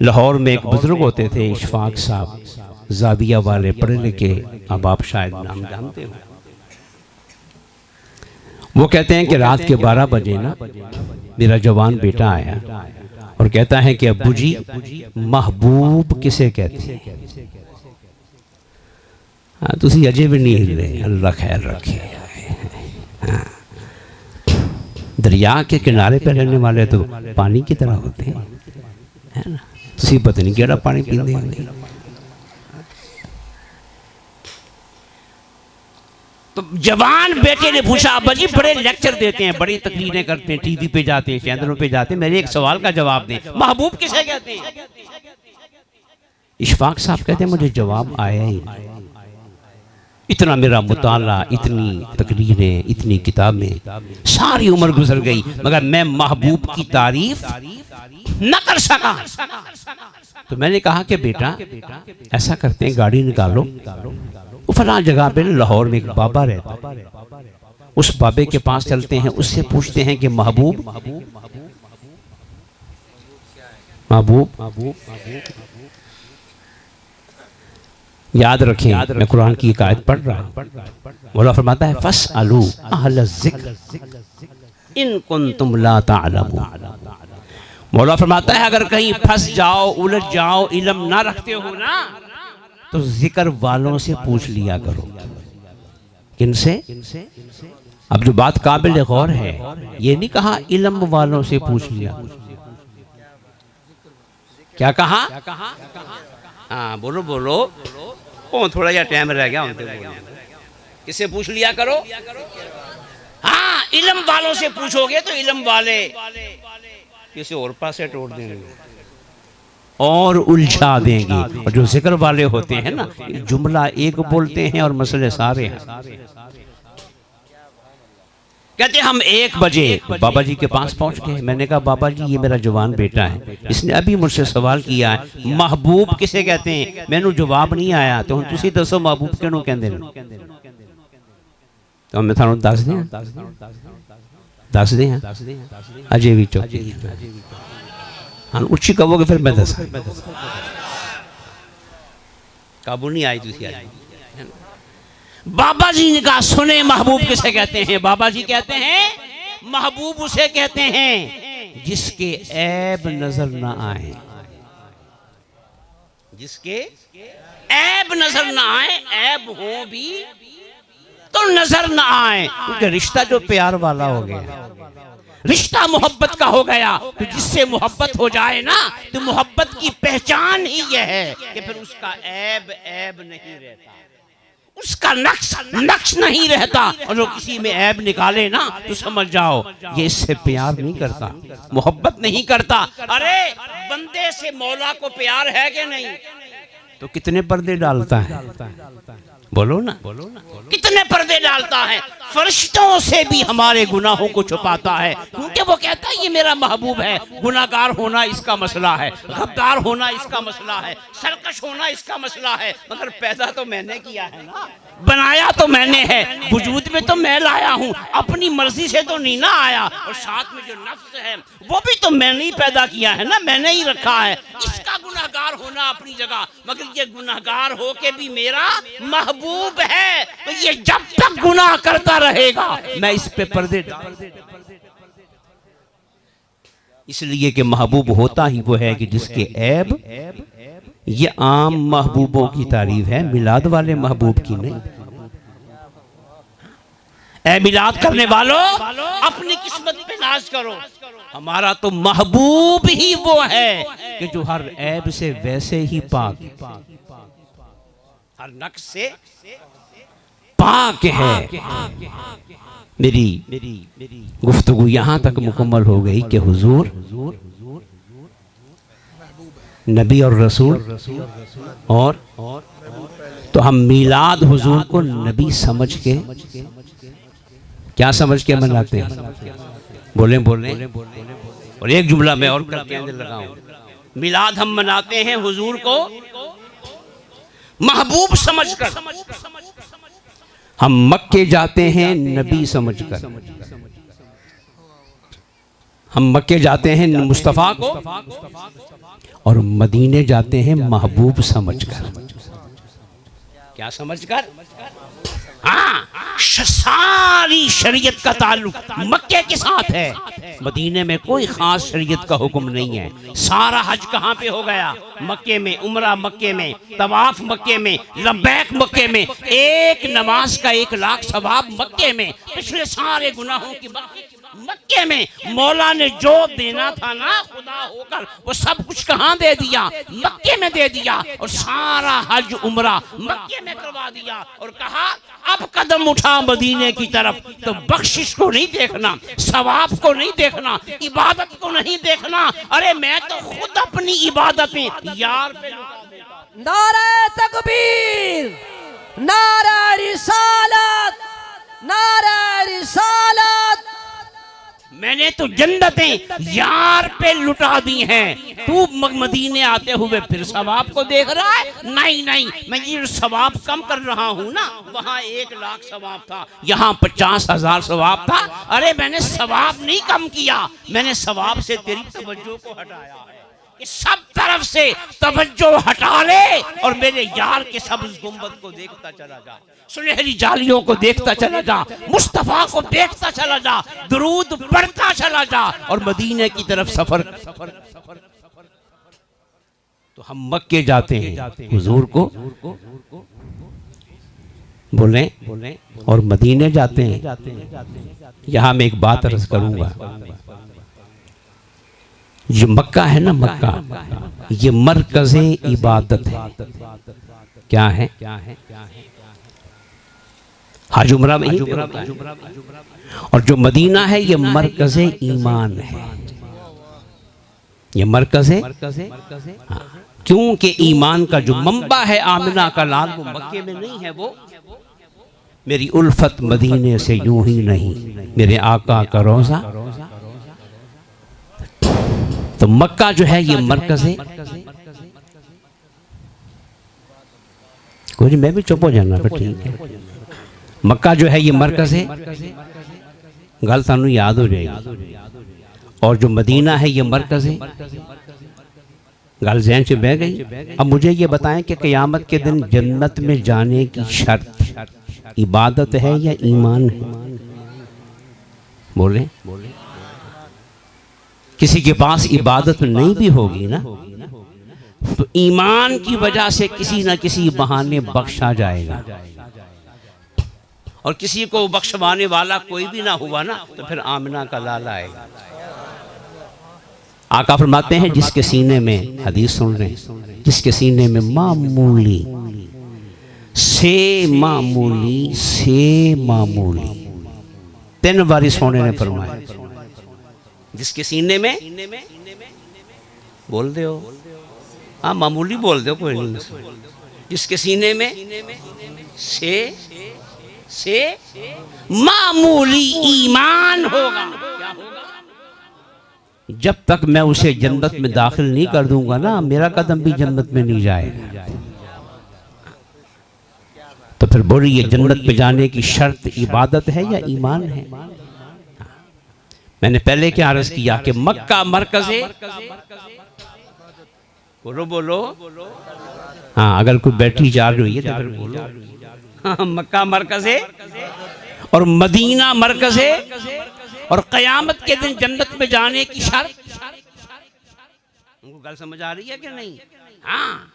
लाहौर में एक बुजुर्ग होते थे इशफाक साहब, जाविया वाले, पढ़े लिखे, अब आप शायद नाम जानते हो। वो कहते हैं कि रात के 12 बजे ना मेरा जवान बेटा आया और कहता है कि अब्बू जी महबूब किसे कहते हैं? हाँ, तुसी अजे भी नहीं हिल रहे, अल्लाह खैर रखे। हाँ, दरिया के किनारे पर रहने वाले तो पानी की तरह होते हैं, है ना? तुसी पता नहीं केड़ा पानी पींदे होंगे। तो जवान बेटे ने पूछा, अब्बा जी बड़े लेक्चर देते हैं, बड़ी तकरीरें करते हैं, टीवी पे जाते हैं, चैनलों पे जाते हैं, मेरे एक सवाल का जवाब दें, महबूब किसे कहते हैं? इशफाक साहब कहते हैं मुझे जवाब आया ही नहीं। इतना मेरा मुताला, इतनी तकरीरें, इतनी किताबें, सारी उम्र गुजर गई, मगर मैं महबूब की तारीफ न कर सका। तो मैंने कहा कि बेटा ऐसा करते हैं, गाड़ी निकालो, फला जगह पे लाहौर में एक बाबा रहता, उस बाबे के पास चलते हैं, उससे पूछते हैं कि महबूब महबूब याद रखें, मैं कुरान की एक आयत पढ़ रहा हूं। मौला फरमाता है फस्अलू अहल ज़िक्र इन कुंतुम ला तालमून। मौला फरमाता है अगर कहीं फंस जाओ, उलझ जाओ, इल्म ना रखते हो ना, तो जिक्र वालों से पूछ लिया करो। किनसे? अब जो बात काबिल गौर है, ये नहीं कहा इल्म वालों से पूछ लिया। क्या कहा? हाँ बोलो बोलो, ओ थोड़ा या टाइम रह गया उनके बोलने। किससे पूछ लिया करो? हाँ, इल्म वालों से पूछोगे तो इल्म वाले किसी और पास से तोड़ देंगे और उलझा देंगे। और जो जिक्र वाले होते हैं ना, जुमला एक बोलते हैं और मसले सारे हैं। कहते हम 1 बजे बाबा जी के पास पहुंच गए। मैंने कहा बाबा जी ये मेरा जवान बेटा है, इसने अभी मुझसे सवाल किया है महबूब किसे कहते हैं, मैंने जवाब नहीं आया, तो तुसी दसो महबूब क्यों कहते हैं? तो मैं थानू दस दें अजय भी चुप। हाँ उच्ची कहोगे फिर मैं दस। काबू नहीं आई तुसी आज। बाबा जी ने कहा सुने महबूब किसे कहते हैं? बाबा जी कहते हैं महबूब उसे कहते हैं जिसके ऐब नजर ना आए। जिसके ऐब नजर ना आए, ऐब हो भी तो नजर ना आए, क्योंकि रिश्ता जो प्यार वाला हो गया, रिश्ता मोहब्बत का हो गया, तो जिससे मोहब्बत हो जाए ना, तो मोहब्बत की पहचान ही यह है कि फिर उसका ऐब नहीं रहता, उसका नक्श नहीं रहता। और जो किसी में ऐब निकाले ना, तो समझ जाओ ये इससे प्यार नहीं करता, मोहब्बत नहीं करता। अरे बंदे से मौला को प्यार है कि नहीं? तो कितने पर्दे डालता है, बोलो ना, कितने पर्दे डालता है। फरिश्तों से भी हमारे गुनाहों को छुपाता है, क्योंकि वो कहता है ये मेरा महबूब है। गुनाहगार होना इसका मसला है, गद्दार होना इसका मसला है, सरकश होना इसका मसला है, मगर पैदा तो मैंने किया है ना, बनाया तो मैंने है, वजूद में तो मैं लाया हूँ, अपनी मर्जी से तो नहीं ना आया। और साथ में जो नफ्स है वो भी तो मैंने ही पैदा किया है ना, मैंने ही रखा है। इसका गुनाहगार होना अपनी जगह, मगर ये गुनाहगार हो के भी मेरा महबूब है, तो ये जब तक गुनाह करता रहेगा मैं इस पे पर्दे डाल। इसलिए कि महबूब होता ही वो है कि जिसके ऐब, ये आम महबूबों की तारीफ है, मिलाद वाले महबूब की नहीं। ऐ मिलाद करने वालों अपनी किस्मत पे नाज करो। हमारा तो महबूब ही वो है कि जो हर ऐब से वैसे ही पाक, हर नक्श से पाक है। मेरी गुफ्तगू यहाँ तक मुकम्मल हो गई कि हुजूर नबी और रसूल, और तो हम मिलाद हुजूर को नबी समझ के, क्या समझ के मनाते हैं? बोले और एक जुमला मैं और करके अंदर लगाऊं, मिलाद हम मनाते हैं हुजूर को महबूब समझकर। हम मक्के जाते हैं नबी समझकर। हम मक्के जाते हैं मुस्तफ़ा को और मदीने जाते हैं महबूब समझकर। क्या समझकर? हाँ, सारी शरीयत का ताल्लुक मक्के के साथ है। मदीने में कोई खास शरीयत का हुक्म नहीं है। सारा हज कहाँ पे हो गया? मक्के में। उम्रा मक्के में, तवाफ मक्के में, लब्बैक मक्के में, एक नमाज का 1 लाख सवाब मक्के में, पिछले सारे गुनाहों की मक्के में। मौला ने जो देना था ना खुदा होकर, वो सब कुछ कहाँ दे दिया? मक्के में दे दिया। और सारा हज उम्रा मक्के में करवा दिया और कहा अब कदम उठा मदीने की तरफ तो बख्शिश को नहीं देखना, सवाब को नहीं देखना, इबादत को नहीं देखना। अरे मैं तो खुद अपनी इबादत में यार पे नारे तकबीर, नारे रिसालत, नारे रिसालत। मैंने तो जन्नतें यार पे लुटा दी हैं, तू मदीने आते हुए फिर सवाब को देख रहा है? नहीं नहीं, मैं ये सवाब कम कर रहा हूँ ना। वहाँ 1 लाख सवाब था, यहाँ 50,000 सवाब था। अरे मैंने सवाब नहीं कम किया, मैंने सवाब से तेरी तवज्जो को हटाया है कि सब तरफ से तवज्जो हटा ले और मेरे यार के सब्ज़ गुंबद को देखता चला जा, सुनहरी जालियों को देखता चला जा, मुस्तफ़ा को देखता चला जा, दुरूद पढ़ता चला जा और मदीने की तरफ सफर। तो हम मक्के जाते हैं हुजूर को बोले और मदीने जाते हैं। यहाँ मैं एक बात अर्ज करूंगा, जो मक्का है ना, मक्का ये मरकज़े इबादत है। क्या है? हज उम्रा में ही होता है। और जो मदीना है ये मरकज़े ईमान है, ये मरकज़े। हाँ, क्योंकि ईमान का जो मंबा है आमिना का लाल वो मक्के में नहीं है। वो मेरी उल्फत मदीने से यूं ही नहीं, मेरे आका का रोज़ा। तो मक्का जो है ये मरकज़ है। कोई मैं भी चुप हो जाना, पर ठीक है। मक्का जो है ये मरकज़ है, गल सानू याद हो जाएगी। और जो मदीना है ये मरकज़ है, गल ज़हन से बह गई। अब मुझे ये बताएं कि क़यामत के दिन जन्नत में जाने की शर्त इबादत है या ईमान है? बोले। किसी के पास इबादत नहीं भी होगी ना तो ईमान की वजह से किसी न किसी बहाने बख्शा जाएगा। और किसी को बख्शवाने वाला कोई भी ना हुआ ना तो फिर आमिना का लाल आएगा। आका फरमाते हैं जिसके सीने में, हदीस सुन रहे हैं, जिसके सीने में मामूली से मामूली 3 बारी सोने ने फरमाया, जिसके सीने में बोल दो, हाँ मामूली बोल दो, कोई नहीं। जिसके सीने में से मामूली ईमान होगा। क्या होगा? जब तक मैं उसे जन्नत में दाखिल नहीं कर दूंगा ना, मेरा कदम भी जन्नत में नहीं जाएगा। तो फिर बोलिए जन्नत में जाने की शर्त इबादत है या ईमान है? मैंने पहले क्या अर्ज किया कि मक्का मरकज़े, बोलो। हाँ, अगर कोई बैठी जा रही है तो फिर बोलो। हाँ, मक्का मरकज़े और मदीना मरकज़े और क़यामत के दिन जन्नत में जाने की शर्त। उनको गल समझ आ रही है कि नहीं? हाँ,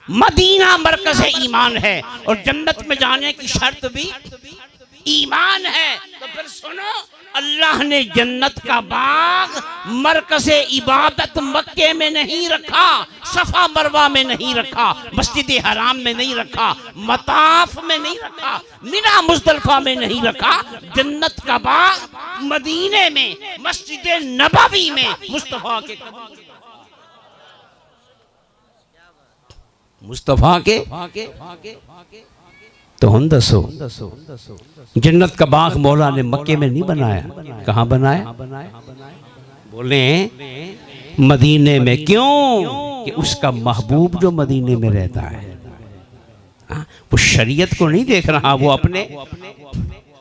मदीना मरकज़े ईमान है और जन्नत में जाने की शर्त भी ईमान है। तो फिर सुनो, अल्लाह ने जन्नत का बाग मरकज़े इबादत मक्के में नहीं रखा, सफा मरवा में नहीं रखा, मस्जिद हराम में नहीं रखा, मताफ में नहीं रखा, मिना मुज़दलिफ़ा में नहीं रखा। जन्नत का बाग मदीने में, मस्जिद नबवी में, मुस्तफ़ा के तो हम दसो, जन्नत का बाग मौला ने मक्के में नहीं बनाया, कहाँ बनाया? बोले मदीने में। क्यों? कि उसका महबूब जो मदीने में रहता है वो शरीयत को नहीं देख रहा, वो अपने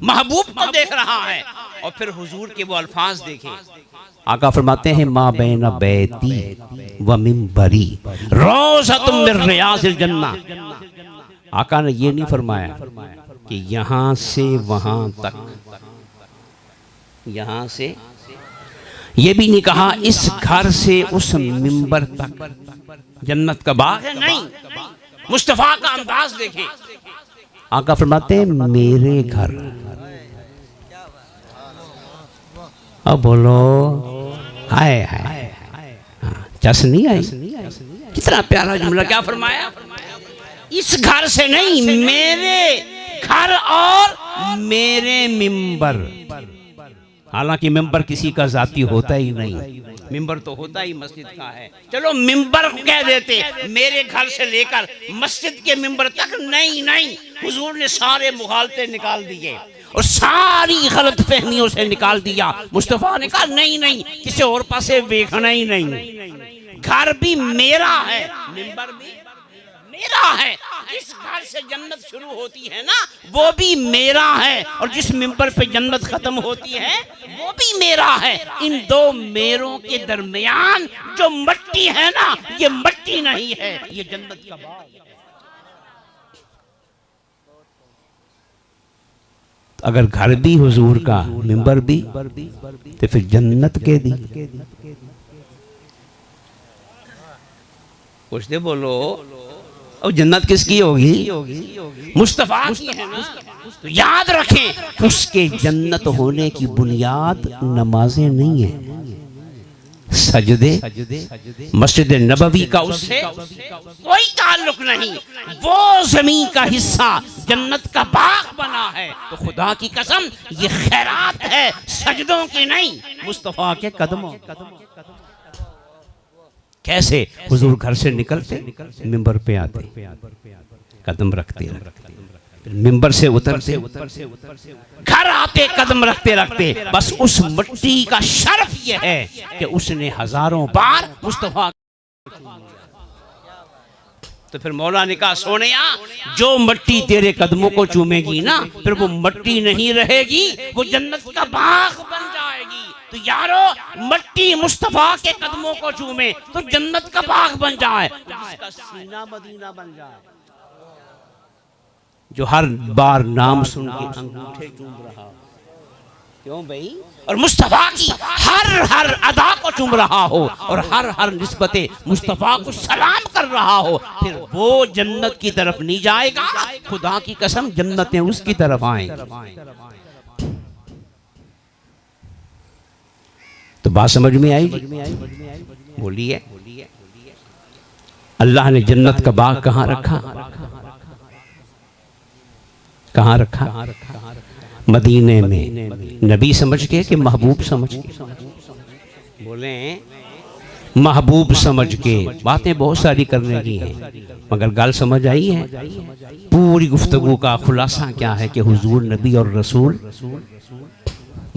महबूब को देख रहा है और फिर हुजूर के वो अल्फाज देखें। आका फरमाते हैं मा बैना बैती व मिंबरी रोज़तुम मिन रियाज़िल जन्नह। आका ने ये नहीं फरमाया कि यहां से वहां तक, यहां से, ये भी नहीं कहा इस घर से उस मिंबर तक जन्नत का बाग है, नहीं। मुस्तफा का अंदाज देखें। आका फरमाते हैं मेरे घर। अब बोलो हाय हाय, जस नहीं आई। कितना प्यारा जुमला, क्या फरमाया? इस घर से नहीं, मेरे घर और मेरे मिंबर। हालांकि मिंबर किसी का जाती होता ही नहीं, मिंबर तो होता ही मस्जिद का है। चलो मिंबर कह देते, मेरे घर से लेकर मस्जिद के मिंबर तक नहीं, नहीं। हुजूर ने सारे मुखालते निकाल दिए और सारी गलत फहमियों से निकाल दिया। मुस्तफा ने कहा नहीं नहीं, किसी और पासे देखना ही नहीं। घर भी मेरा है, मिंबर भी मेरा है। जिस घर से जन्नत शुरू होती है ना, वो भी मेरा है, और जिस मिंबर पे जन्नत खत्म होती है वो भी मेरा है। इन दो मेरों के दरमियान जो मट्टी है ना, ये मट्टी नहीं है, ये जन्नत का बाग है। अगर घर भी हुजूर का, मिंबर भी, तो फिर जन्नत के दी। कुछ दे बोलो, और जन्नत किसकी होगी? मुस्तफा की है ना। तो याद रखें, उसके जन्नत होने की बुनियाद नमाजें नहीं है, सजदे। मस्जिद नबवी का उससे कोई ताल्लुक नहीं। वो जमीन का हिस्सा जन्नत का बाग बना है। तो खुदा की कसम, ये खैरात है, सजदों की नहीं, मुस्तफा के कदमों। कैसे? हुजूर घर से निकलते, मिंबर पे आते, कदम रखते, मिंबर से उतरते, घर आते, कदम रखते रखते। बस उस मिट्टी का शर्फ यह है कि उसने हजारों बार मुस्तफा। तो फिर मौला ने कहा सोनिया, जो मिट्टी तेरे कदमों को चूमेगी ना, फिर वो मिट्टी नहीं रहेगी, वो जन्नत का बाग बन जाएगी। तो यारो, मिट्टी मुस्तफा के कदमों को चूमे तो जन्नत का बाग बन जाए, जिसका सीना मदीना बन जाए, जो हर बार नाम सुन के अंगूठे चूम रहा हो। क्यों भाई? और मुस्तफा की हर हर अदा को चूम रहा हो और हर हर निस्बते मुस्तफा को सलाम कर रहा हो, फिर वो जन्नत की तरफ नहीं जाएगा। खुदा की कसम, जन्नतें उसकी तरफ आएंगी। तो बात समझ में आई? बोलिए। अल्लाह ने जन्नत का बाग कहाँ रखा? कहाँ रखा? मदीने में। नबी समझ के कि महबूब समझ के? बोले महबूब समझ के। बातें बहुत सारी करने की हैं, मगर गल समझ आई है? पूरी गुफ्तगू का खुलासा क्या है कि हुजूर नबी और रसूल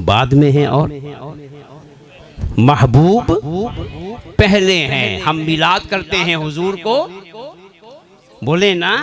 बाद में हैं और महबूब पहले हैं। हम मिलाद करते हैं हुजूर को, बोले ना,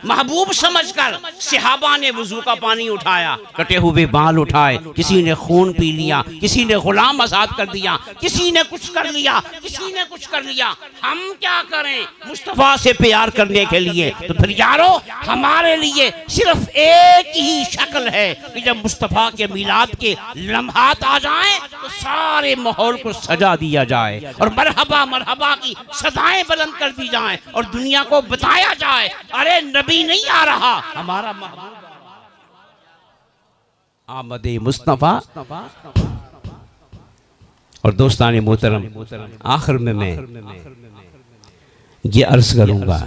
महबूब समझकर सहाबा ने वजू का पानी उठाया, कटे हुए बाल उठाए, किसी ने खून पी लिया, किसी ने गुलाम आजाद कर दिया, किसी ने कुछ कर लिया, किसी ने कुछ कर लिया। हम क्या करें मुस्तफा से प्यार करने के लिए? तो फिर यारो, हमारे लिए सिर्फ एक ही शक्ल है कि जब मुस्तफा के मिलाद के लम्हात आ जाएं तो सारे माहौल को सजा दिया जाए और मरहबा मरहबा की सदाएं बुलंद कर दी जाएं और दुनिया को बताया जाए, अरे नबी नहीं आ रहा, हमारा महबूब आमदे मुस्तफा। और दोस्ताने मोहतरम, आखिर में मैं ये अर्ज करूंगा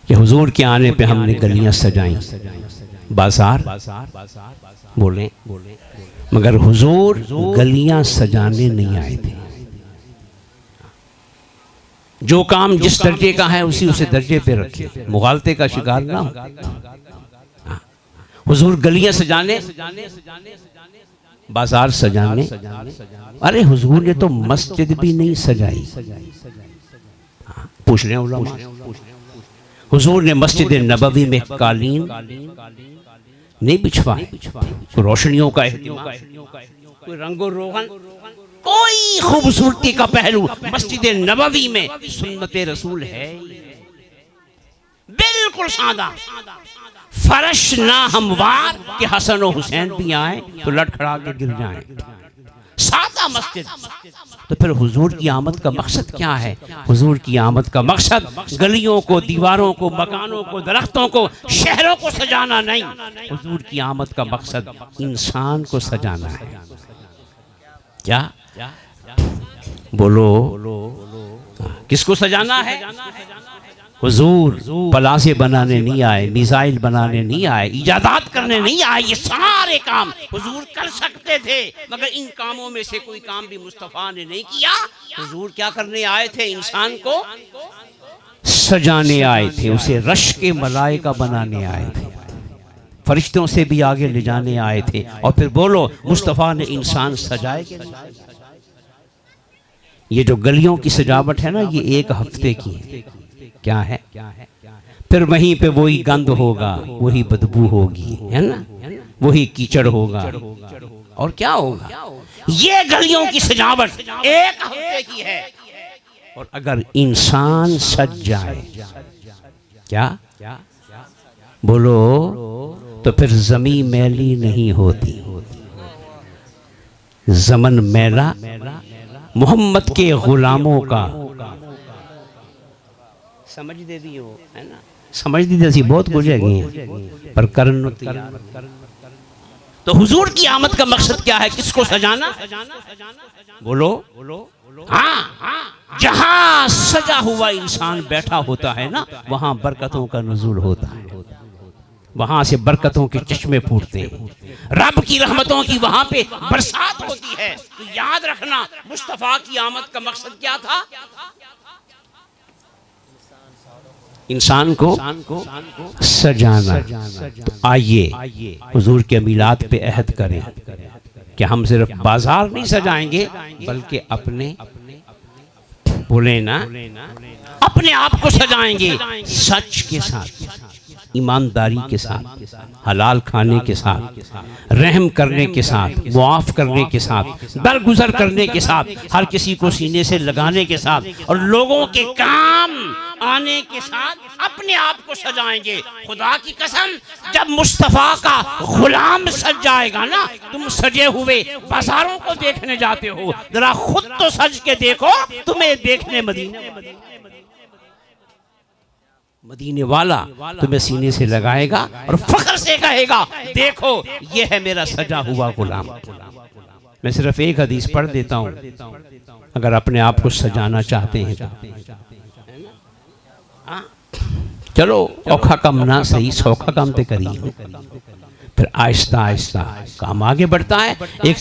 कि हुजूर के आने पे हमने गलियां सजाई, बाजार बोले, मगर हुजूर गलियां सजाने नहीं आए थे। जो काम जिस दर्जे का है उसी दर्जे पे रखे, मुगालते का शिकार ना हो। हुजूर गलियां सजाने, बाजार सजाने, अरे हुजूर ने तो मस्जिद भी नहीं सजाई। पूछ रहे उलमा, हुजूर ने मस्जिद नबवी में कालीन नहीं बिछवाए, कोई रोशनियों का एहतिमाम, कोई रंगो रोगन, कोई खूबसूरती का पहलू मस्जिद नबवी में सुन्नत रसूल है बिल्कुल सादा। फर्श ना हमवार कि हसन और हुसैन भी आए तो लड़खड़ा के गिर जाएं, सादा मस्जिद। तो फिर हुजूर की आमद का मकसद क्या है? हुजूर की आमद का मकसद गलियों को, दीवारों को, मकानों को, दरख्तों को, शहरों को सजाना नहीं। हुजूर की आमद का मकसद इंसान को सजाना है। क्या बोलो, किसको सजाना है? हुजूर पलासे बनाने नहीं आए, मिसाइल बनाने नहीं आए, इजादात करने नहीं आए। ये सारे काम हुजूर कर सकते थे, मगर इन कामों में से कोई काम भी मुस्तफ़ा ने नहीं किया। हुजूर क्या करने आए थे? इंसान को सजाने आए थे, उसे रश के मलाइका बनाने आए थे, फरिश्तों से भी आगे ले जाने आए थे। और फिर बोलो, मुस्तफ़ा ने इंसान सजाए कि नहीं? ये जो गलियों की सजावट है ना, ये एक हफ्ते की है। क्या है? फिर वहीं पे वही गंद होगा, वही बदबू होगी, है ना, वही कीचड़ होगा, और क्या होगा? ये गलियों की सजावट एक हफ्ते की है। और अगर इंसान सज जाए, क्या बोलो, तो फिर जमी मैली नहीं होती, जमन मैला मोहम्मद के गुलामों का। समझ दे दी हो, है ना, समझ दी जैसी बहुत गुजरेगी पर करन तो हुजूर की आमद का मकसद क्या है? किसको सजाना? बोलो। हाँ, जहां सजा हुआ इंसान बैठा होता है ना, वहां बरकतों का नुज़ूल होता है, वहां से बरकतों के चश्मे फूटते हैं, रब की रहमतों की वहां पे बरसात होती है। तो याद रखना, मुस्तफा की आमद का मकसद क्या था? इंसान को सजाना। आइए हुजूर के मिलाद पे अहद करें कि हम सिर्फ बाजार नहीं सजाएंगे, बल्कि अपने, बोले ना, अपने आप को सजाएंगे सच के साथ, ईमानदारी के साथ, हलाल खाने के साथ, रहम करने के साथ, मुआफ करने के साथ, दरगुजर करने के साथ, हर किसी को सीने से लगाने के साथ, और लोगों के काम आने के साथ अपने आप को सजाएंगे। खुदा की कसम, जब मुस्तफा का गुलाम सज जाएगा ना, तुम सजे हुए बाजारों को देखने जाते हो, जरा खुद तो सज के देखो, तुम्हें देखने मदीने वाला तुम्हें सीने से लगाएगा और फख्र से कहेगा, देखो ये है मेरा सजा हुआ गुलाम। मैं सिर्फ एक हदीस पढ़ देता हूँ, अगर अपने आप को सजाना चाहते हैं तो। चलो औखा कम ना सही, सौखा काम पे करिए, फिर आहिस्ता आहिस्ता काम आगे बढ़ता है। एक